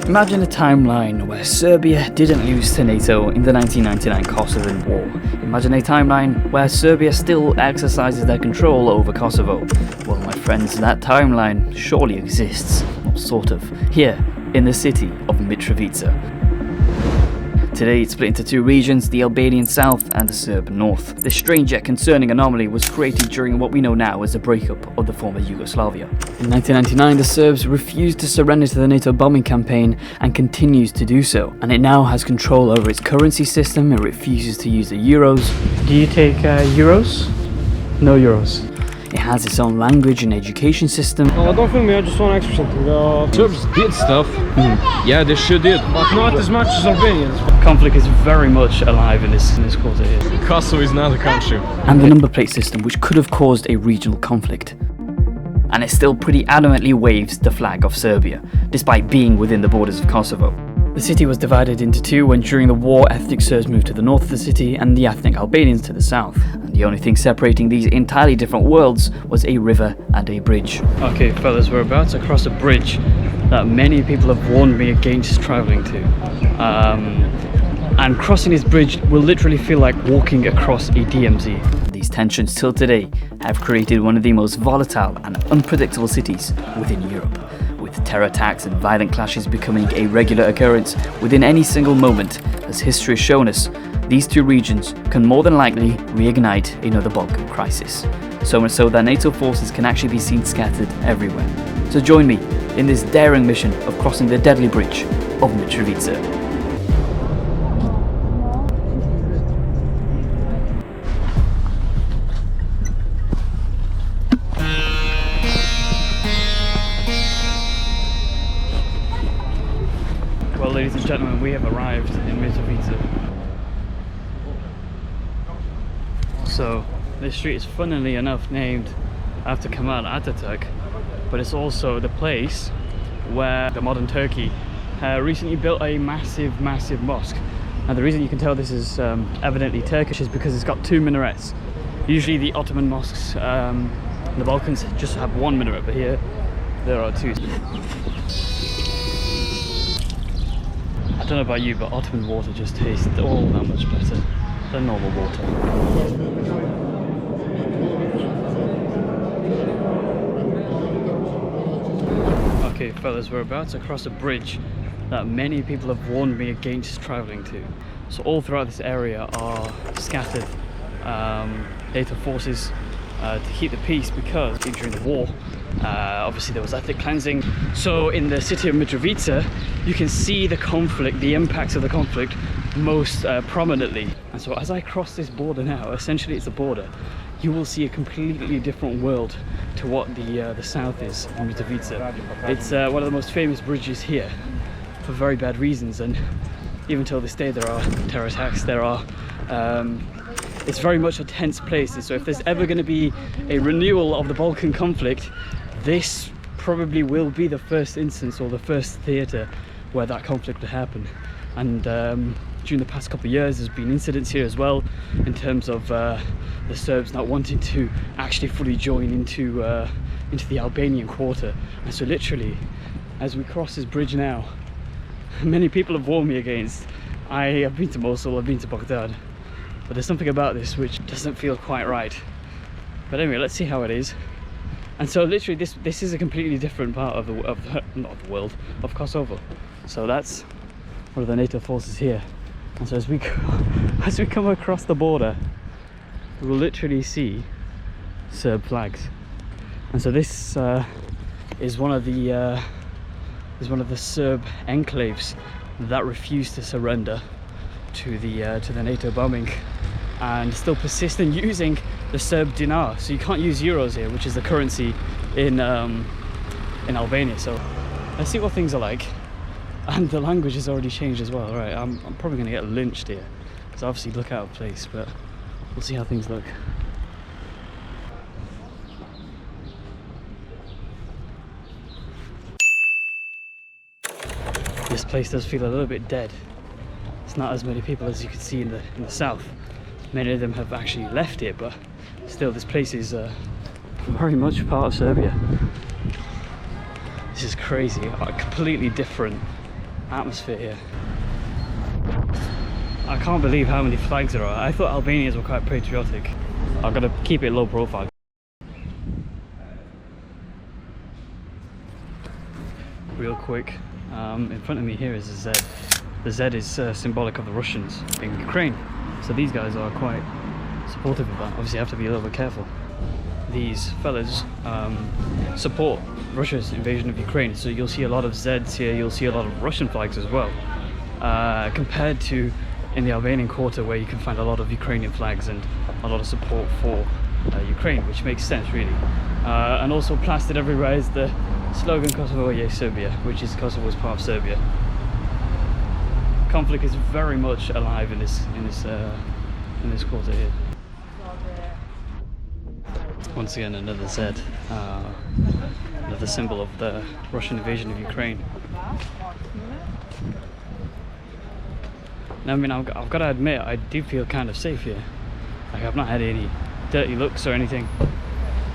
Imagine a timeline where Serbia didn't lose to NATO in the 1999 Kosovo War. Imagine a timeline where Serbia still exercises their control over Kosovo. Well, my friends, that timeline surely exists, or sort of, here in the city of Mitrovica. Today it's split into two regions, the Albanian south and the Serb north. This strange yet concerning anomaly was created during what we know now as the breakup of the former Yugoslavia. In 1999, the Serbs refused to surrender to the NATO bombing campaign and continues to do so. And it now has control over its currency system. It refuses to use the euros. Do you take euros? No euros. It has its own language and education system. Oh, don't film me, I just want to extra something. Serbs did stuff. Yeah, they sure did. But not as much as Albanians. Conflict is very much alive in this quarter here. Kosovo is not a country. And the number plate system, which could have caused a regional conflict. And it still pretty adamantly waves the flag of Serbia, despite being within the borders of Kosovo. The city was divided into two when during the war ethnic Serbs moved to the north of the city and the ethnic Albanians to the south. And the only thing separating these entirely different worlds was a river and a bridge. Okay fellas, we're about to cross a bridge that many people have warned me against travelling to. And crossing this bridge will literally feel like walking across a DMZ. These tensions till today have created one of the most volatile and unpredictable cities within Europe, with terror attacks and violent clashes becoming a regular occurrence within any single moment. As history has shown us, these two regions can more than likely reignite another Balkan crisis. So much so that NATO forces can actually be seen scattered everywhere. So join me in this daring mission of crossing the deadly bridge of Mitrovica. Well, ladies and gentlemen, we have arrived in Mitrovica. So, this street is funnily enough named after Kemal Atatürk, but it's also the place where the modern Turkey recently built a massive mosque. And the reason you can tell this is evidently Turkish is because it's got two minarets. Usually the Ottoman mosques in the Balkans just have one minaret, but here there are two. I don't know about you, but Ottoman water just tastes all that much better than normal water. Okay fellas, we're about to cross a bridge that many people have warned me against travelling to. So all throughout this area are scattered NATO forces to keep the peace, because during the war obviously there was ethnic cleansing. So in the city of Mitrovica you can see the conflict, the impacts of the conflict most prominently. And so as I cross this border now, essentially it's a border, you will see a completely different world to what the south is in Mitrovica. It's one of the most famous bridges here for very bad reasons, and even till this day there are terror attacks, there are it's very much a tense place. And so if there's ever going to be a renewal of the Balkan conflict, this probably will be the first instance or the first theatre where that conflict will happen. And during the past couple of years there's been incidents here as well, in terms of the Serbs not wanting to actually fully join into the Albanian quarter. And so literally as we cross this bridge now, many people have warned me against. I have been to Mosul, I've been to Baghdad, but there's something about this which doesn't feel quite right. But anyway, let's see how it is. And so literally this is a completely different part of not the world, of Kosovo. So that's one of the NATO forces here. And so as we come across the border, we will literally see Serb flags. And so this is one of the Serb enclaves that refused to surrender to the NATO bombing, and still persist in using the Serb dinar. So you can't use euros here, which is the currency in Albania. So let's see what things are like. And the language has already changed as well. Right, I'm probably going to get lynched here because I obviously look out of place, but we'll see how things look. This place does feel a little bit dead. It's not as many people as you can see in the south. Many of them have actually left it, but still this place is very much part of Serbia. This is crazy, a completely different atmosphere here. I can't believe how many flags there are. I thought Albanians were quite patriotic. I've got to keep it low profile. Real quick, in front of me here is a Z. The Z is symbolic of the Russians in Ukraine. So these guys are quite supportive of that. Obviously you have to be a little bit careful. These fellas support Russia's invasion of Ukraine. So you'll see a lot of Zs here, you'll see a lot of Russian flags as well. Compared to in the Albanian quarter where you can find a lot of Ukrainian flags and a lot of support for Ukraine, which makes sense really. And also plastered everywhere is the slogan Kosovo and Serbia, which is Kosovo is part of Serbia. Conflict is very much alive in this quarter here. Once again, another Z, another symbol of the Russian invasion of Ukraine. Now, I mean, I've got to admit, I do feel kind of safe here. Like, I've not had any dirty looks or anything.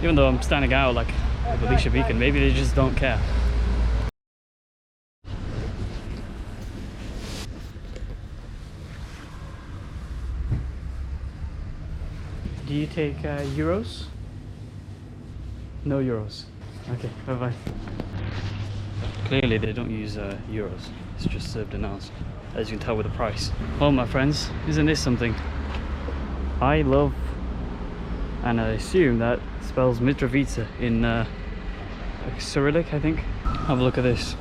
Even though I'm standing out like a Alicia Beacon, maybe they just don't care. Do you take euros? No euros. Okay, bye bye. Clearly they don't use euros. It's just Serb dinars, as you can tell with the price. Well, my friends, isn't this something? I love, and I assume that spells Mitrovica in Cyrillic, I think. Have a look at this.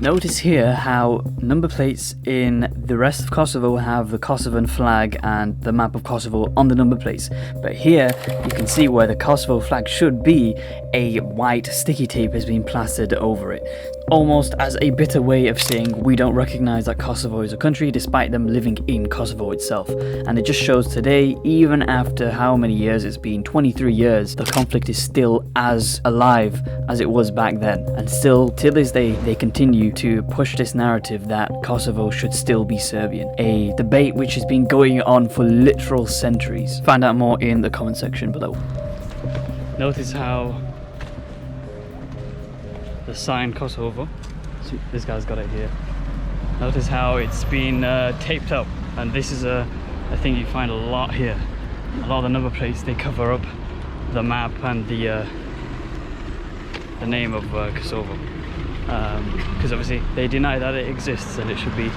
Notice here how number plates in the rest of Kosovo have the Kosovan flag and the map of Kosovo on the number plates. But here you can see where the Kosovo flag should be, a white sticky tape has been plastered over it. Almost as a bitter way of saying we don't recognize that Kosovo is a country despite them living in Kosovo itself. And it just shows today, even after how many years it's been, 23 years, the conflict is still as alive as it was back then. And still, to this day, they continue to push this narrative that Kosovo should still be Serbian. A debate which has been going on for literal centuries. Find out more in the comment section below. Notice how the sign Kosovo, so this guy's got it here. Notice how it's been taped up, and this is a thing you find a lot here. A lot of the number plates, they cover up the map and the name of Kosovo, because obviously they deny that it exists and it should be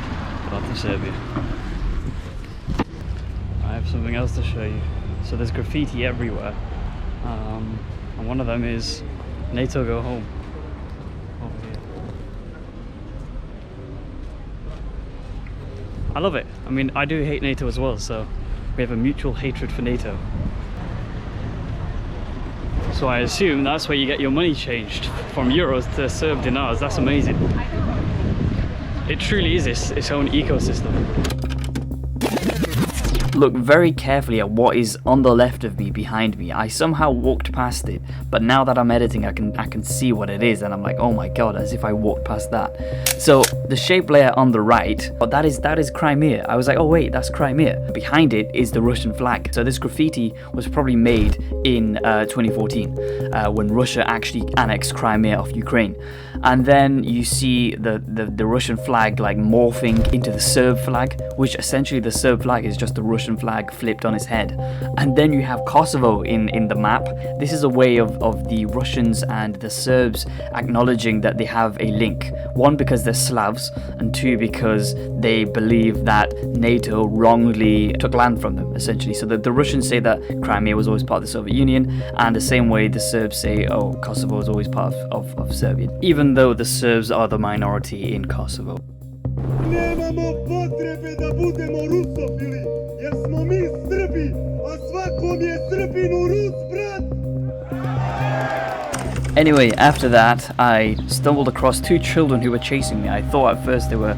part of Serbia. I have something else to show you. So there's graffiti everywhere, and one of them is NATO go home. Over here. I love it. I mean, I do hate NATO as well, so we have a mutual hatred for NATO. So I assume that's where you get your money changed, from euros to Serb dinars. That's amazing. It truly is its own ecosystem. Look very carefully at what is on the left of me, behind me. I somehow walked past it, but now that I'm editing, I can see what it is, and I'm like, oh my god, as if I walked past that. So the shape layer on the right, but that is Crimea. I was like, oh wait, that's Crimea. Behind it is the Russian flag. So this graffiti was probably made in 2014, when Russia actually annexed Crimea off Ukraine. And then you see the Russian flag like morphing into the Serb flag, which essentially the Serb flag is just the Russian flag flipped on its head. And then you have Kosovo in the map. This is a way of the Russians and the Serbs acknowledging that they have a link. One, because they're Slavs, and two, because they believe that NATO wrongly took land from them, essentially. So the Russians say that Crimea was always part of the Soviet Union, and the same way the Serbs say, oh, Kosovo is always part of Serbia, even though the Serbs are the minority in Kosovo. Nemamo potrebe da budemo rusofili, jer smo mi Srbi, a svakom je Srbinu Rus, brat! Anyway, after that, I stumbled across two children who were chasing me. I thought at first they were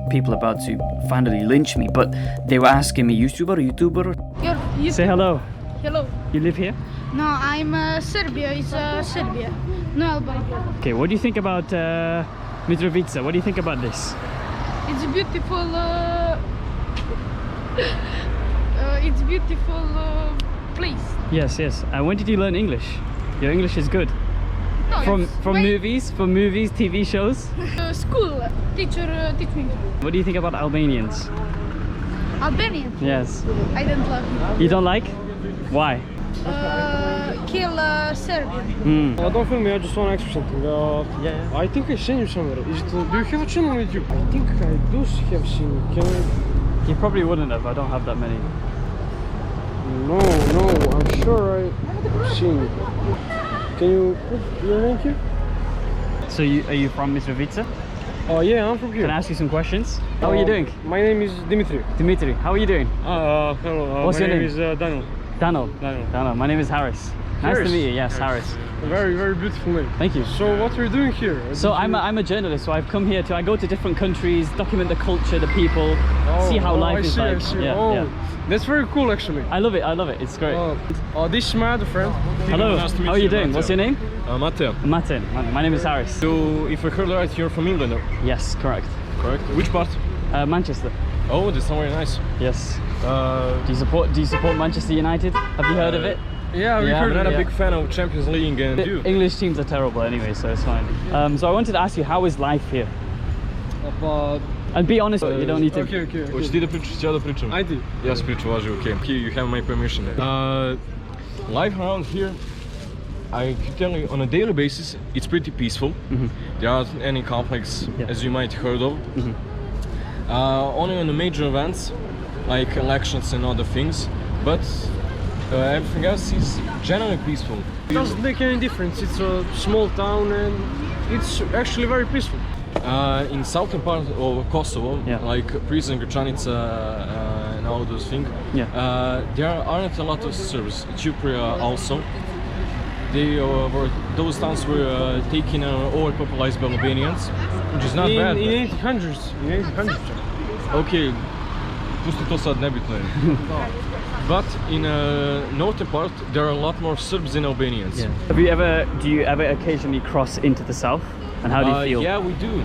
people about to finally lynch me, but they were asking me, YouTuber or YouTuber? Say hello. Hello. You live here? No, I'm Serbia. It's Serbia. No Albania. Okay, what do you think about Mitrovica? What do you think about this? It's beautiful. It's beautiful place. Yes, yes. And when did you learn English? Your English is good. No, From movies, TV shows. School teacher teach me. What do you think about Albanians? Albanian. Yes. I don't love him. You don't like? Why? Kill Serbian. Hmm. I don't film me, I just want to ask something. Yeah. I think I've seen you somewhere. Do you have a channel with you? I think I do have seen you. Can I? You probably wouldn't have. I don't have that many. No, I'm sure I've seen you. Can you put your name here? So are you from Mitrovica? Oh yeah, I'm from here. Can I ask you some questions? How are you doing? My name is Dimitri. Dimitri, how are you doing? Hello. What's my your name? is Daniel. Daniel. My name is Harris. Nice to meet you. Yes, Harris. A very, very beautiful name. Thank you. So what are you doing here? So I'm a journalist, so I've come here I go to different countries, document the culture, the people, see how life is like. I see. Yeah. That's very cool actually. I love it, it's great. This is my other friend. Hello, Nice to meet how are you doing? Matteo. What's your name? Matteo. Martin. My name is Harris. So, if I heard right, you're from England, Yes, correct. correct? Which part? Manchester. Oh, that's somewhere nice. Yes. Do you support Manchester United? Have you heard of it? Yeah, we Yeah, heard I'm not it. a big fan of Champions League and The you. English teams are terrible anyway, so it's fine. So I wanted to ask you, how is life here? And be honest, you don't need to. Okay. Hoćeš ti da pričaš, ja da pričam? Ajde. Ja sam pričao, važi, okay. Here you have my permission. Life around here, I can tell you, on a daily basis, it's pretty peaceful. There aren't any conflicts, as you might heard of. Only on the major events, like elections and other things, but everything else is generally peaceful. It doesn't make any difference. It's a small town and it's actually very peaceful. In southern part of Kosovo, like Prizren, Gračanica, and all those things, there aren't a lot of Serbs. Cypria also. Those towns were taken overpopulated by Albanians, which is not bad. In 1800s. Okay, pusti to sad, nebitno je. But in northern part, there are a lot more Serbs than Albanians. Yeah. Do you ever occasionally cross into the south? And how do you feel? Yeah, we do.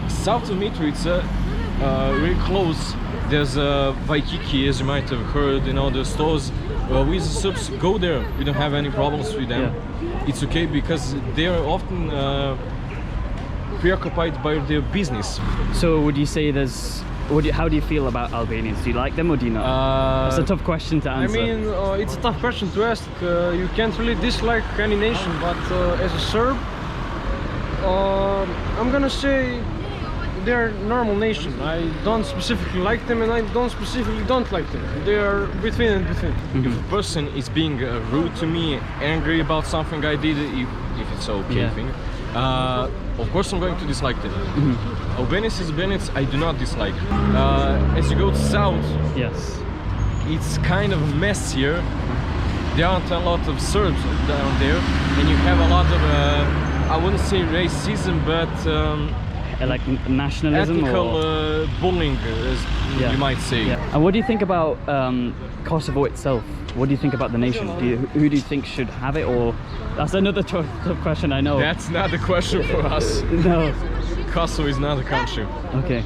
South of Mitrovica, really close, there's Vaikiki, as you might have heard in other stores. We as Serbs go there, we don't have any problems with them. Yeah. It's okay because they are often preoccupied by their business. So would you say how do you feel about Albanians? Do you like them or do you not? It's a tough question to answer. I mean, it's a tough question to ask. You can't really dislike any nation, but as a Serb, I'm gonna say they're a normal nation. I don't specifically like them and I don't specifically don't like them. They are between and between. If a person is being rude to me, angry about something I did, if it's okay thing, of course I'm going to dislike them. Albanians is Albanians, I do not dislike. As you go to south, it's kind of messier. There aren't a lot of Serbs down there, and you have a lot of, I wouldn't say racism, but like nationalism ethical or bullying, as you might say. And what do you think about Kosovo itself? What do you think about the nation? Who do you think should have it? Or that's another tough question, I know. That's not the question for us. No. Kosovo is not a country. Okay.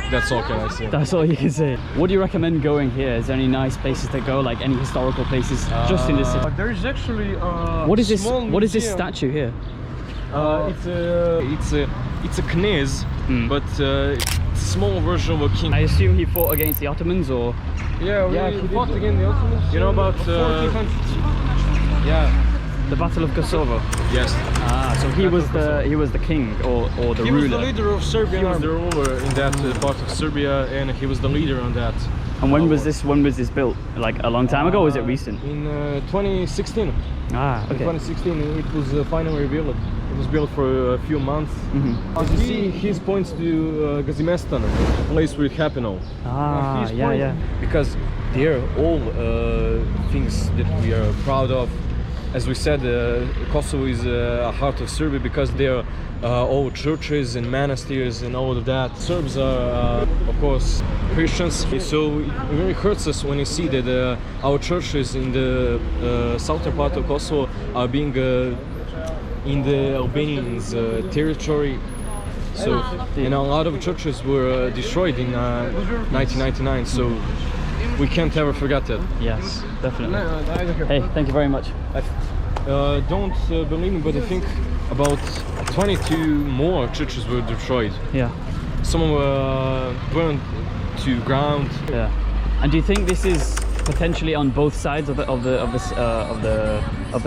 That's all can I say. That's all you can say. What do you recommend going here? Is there any nice places to go, like any historical places just in this city? There is actually What is this? small What is this museum. statue here? It's a knez, but it's a small version of a king. I assume he fought against the Ottomans, or Yeah, he fought against the Ottomans. You know about 1400s. the Battle of Kosovo. Yes. So he was the king or the He ruler. was the leader of Serbia. He was the ruler in that part of Serbia, and he was the leader on that. And when was this built? Like a long time ago, or was it recent? In 2016. Okay. In 2016, it was finally rebuilt. It was built for a few months. As you see, he points to Gazimestan, the place where it happened all. Because they're all things that we are proud of. As we said, Kosovo is a heart of Serbia because they are all churches and monasteries and all of that. Serbs are, of course, Christians. So it really hurts us when you see that our churches in the southern part of Kosovo are being in the Albanians' territory. So, and a lot of churches were destroyed in 1999. So we can't ever forget that. Yes, definitely. No, I don't care. Hey, thank you very much. don't believe me, but I think about 22 more churches were destroyed. Yeah. Some were burned to ground. Yeah. And do you think this is potentially on both sides of the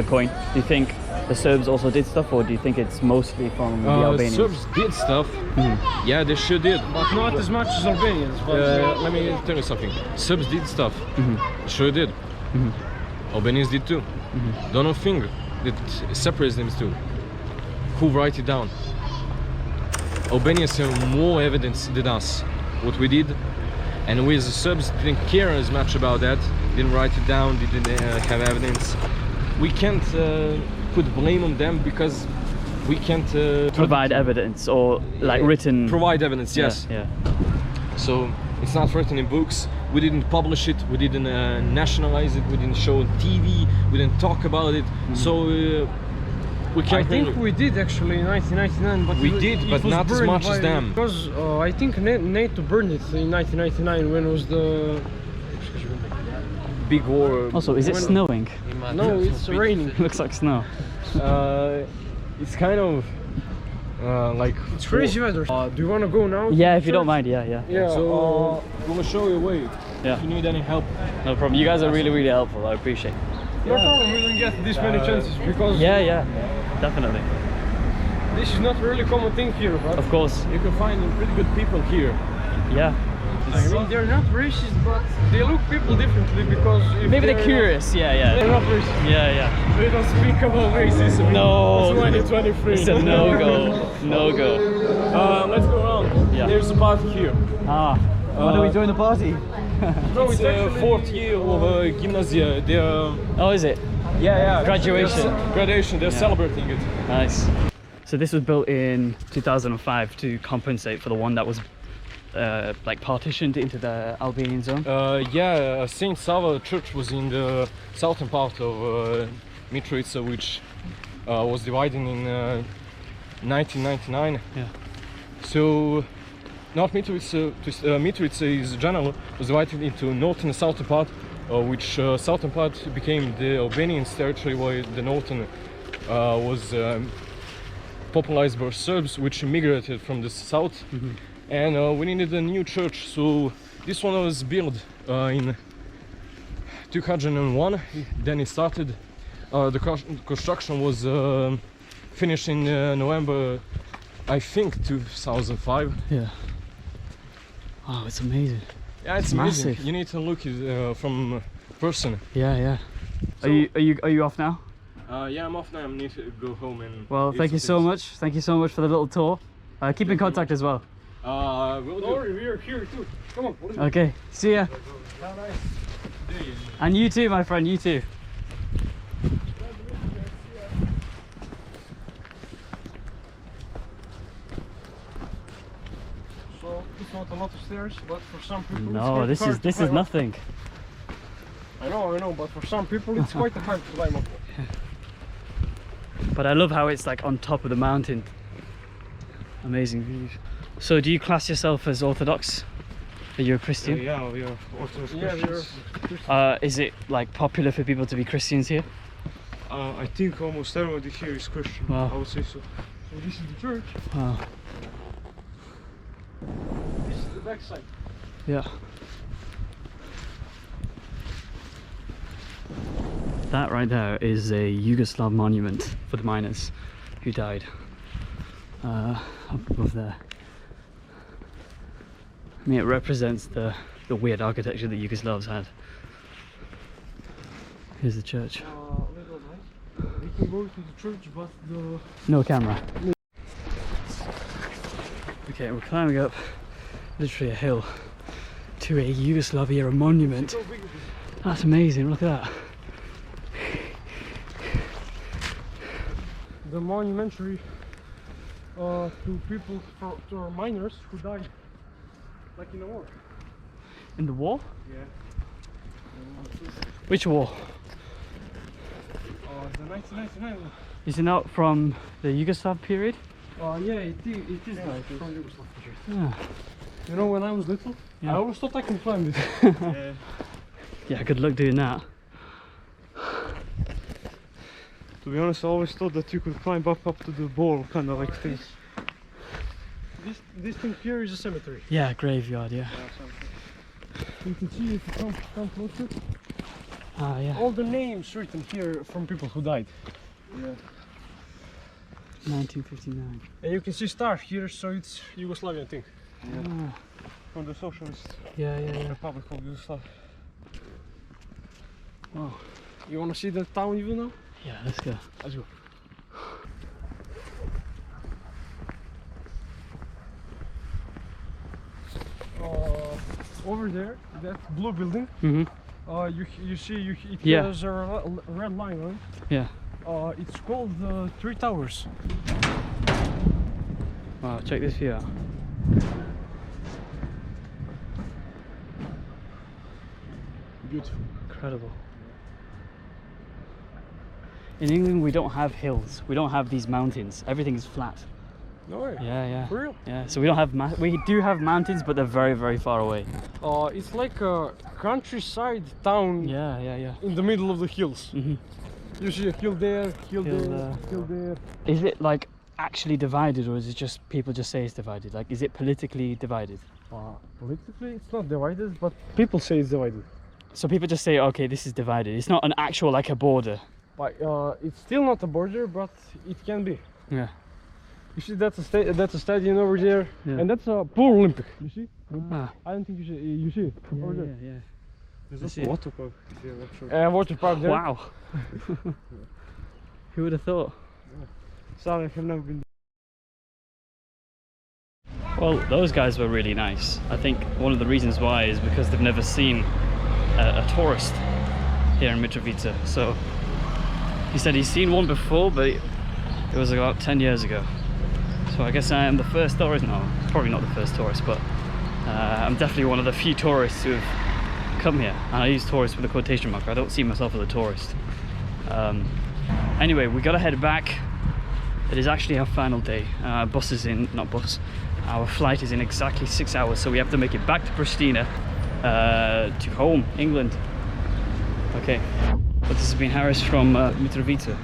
coin? Do you think the Serbs also did stuff, or do you think it's mostly from the Albanians? Serbs did stuff. Yeah, they sure did. But not as much as Albanians. But Let me tell you something. Serbs did stuff. Sure did. Albanians did too. Don't know thing that separates them two. Who write it down? Albanians have more evidence than us. What we did, and we as the Serbs didn't care as much about that. Didn't write it down. Didn't have evidence. We can't put blame on them because we can't provide evidence or like written. Provide evidence, yes. Yeah. So it's not written in books. We didn't publish it. We didn't nationalize it. We didn't show on TV. We didn't talk about it. So we can't. I think we did actually in 1999, but we did, but not as much as them. Because I think NATO burned it in 1999 when it was the big war. Also, is it snowing? No, it's raining. Looks like snow. It's kind of like it's crazy weather. Do you want to go now? Yeah, if you don't mind. Yeah. So I'm gonna show you a way. Yeah. If you need any help. No problem. You guys are really helpful. I appreciate it. No problem. We don't get this many chances because Yeah. Definitely. this is not really common thing here. But Of course. You can find pretty good people here. Yeah. I mean, they're not racist, but they look people differently because if Maybe they're curious. Yeah. They're not racist. Yeah. They don't speak about racism. No. It's 2023. It's a no-go. No-go. Let's go around. Yeah. There's a party here. When do we join the party? No, it's the fourth year of gymnasia. They're Oh, is it? yeah. Graduation. Graduation. They're celebrating it. Nice. So this was built in 2005 to compensate for the one that was like partitioned into the Albanian zone. Saint Sava Church was in the southern part of Mitrovica, which was divided in 1999. Yeah. So, North Mitrovica, Mitrovica is general, was divided into northern and southern part, which southern part became the Albanian territory, while the northern was popularized by Serbs, which immigrated from the south. And we needed a new church, so this one was built in 2001. Then it started. The construction was finished in November, I think, 2005. Yeah. Oh, it's amazing. Yeah, it's massive. amazing. You need to look it from person. Yeah. So- Are you off now? Yeah, I'm off now. I need to go home and. Well, eat thank you some so things. much. Thank you so much for the little tour. Keep in contact as well. Will do. Sorry, we're here too. Come on. What is it? Okay. See ya. Have a nice day. And you too, my friend. You too. So it's not a lot of stairs, but for some people No, it's quite hard to this is climb up. nothing. I know, but for some people it's quite hard to climb up. But I love how it's like on top of the mountain. Amazing views. So do you class yourself as Orthodox? Are you a Christian? Yeah, we are Orthodox Yeah, Christians. Is it like popular for people to be Christians here? I think almost everybody here is Christian. Wow. I would say so. So this is the church. Wow. This is the backside. Yeah. That right there is a Yugoslav monument for the miners who died up above there. I mean, it represents the weird architecture that Yugoslavs had. Here's the church. Little night. We can go to the church, but the No camera. Okay, we're climbing up literally a hill to a Yugoslav era monument. That's amazing, look at that. the monumentary to people, to our miners who died, like in the war. In the war? Yeah. Which war? The 1999 one. Is it not from the Yugoslav period? Yeah, it is like from Yugoslav period. Yeah. You know, when I was little, Yeah. I always thought I could climb it. Yeah, good luck doing that. To be honest, I always thought that you could climb up to the ball, kind of like thing. This thing here is a cemetery. Yeah, graveyard, yeah. You can see if you come closer. Ah, yeah. All the names written here from people who died. Yeah. 1959. And you can see star here, so it's Yugoslavian thing. Ah, From the Socialist yeah, yeah, yeah. Republic of Yugoslavia. Wow. You wanna see the town view now? Yeah, let's go. Let's go. Over there, that blue building, Mm-hmm. you see it Yeah. has a red line on it. Yeah. It's called Three Towers. Wow, check this view out. Beautiful. Incredible. In England, we don't have hills. We don't have these mountains. Everything is flat. No way. Yeah, yeah. For real? Yeah. So we don't have we do have mountains, but they're very, very far away. It's like a countryside town Yeah, yeah, yeah. in the middle of the hills. Mm-hmm. You see a hill there, hill Hill there, there. hill there. Is it like actually divided, or is it just people just say it's divided? Like, is it politically divided? Politically, it's not divided, but people say it's divided. So people just say, okay, this is divided. It's not an actual like a border. But it's still not a border, but it can be. Yeah. You see, that's a stadium over there, Yeah. and that's a pool Olympic. You see? Ah. I don't think you see it over there. yeah. There's I see also it. water park. Yeah, I'm sure. Water park there. Wow. Who would have thought? Sorry, I've never been. Well, those guys were really nice. I think one of the reasons why is because they've never seen a tourist here in Mitrovica. So he said he's seen one before, but it was about 10 years ago. So I guess I am the first tourist. No, probably not the first tourist, but I'm definitely one of the few tourists who have come here. And I use tourist with a quotation mark. I don't see myself as a tourist. Anyway, we gotta head back. It is actually our final day. Bus is in, not bus. Our flight is in exactly 6 hours, so we have to make it back to Pristina, to home, England. Okay, but this has been Harris from Mitrovica.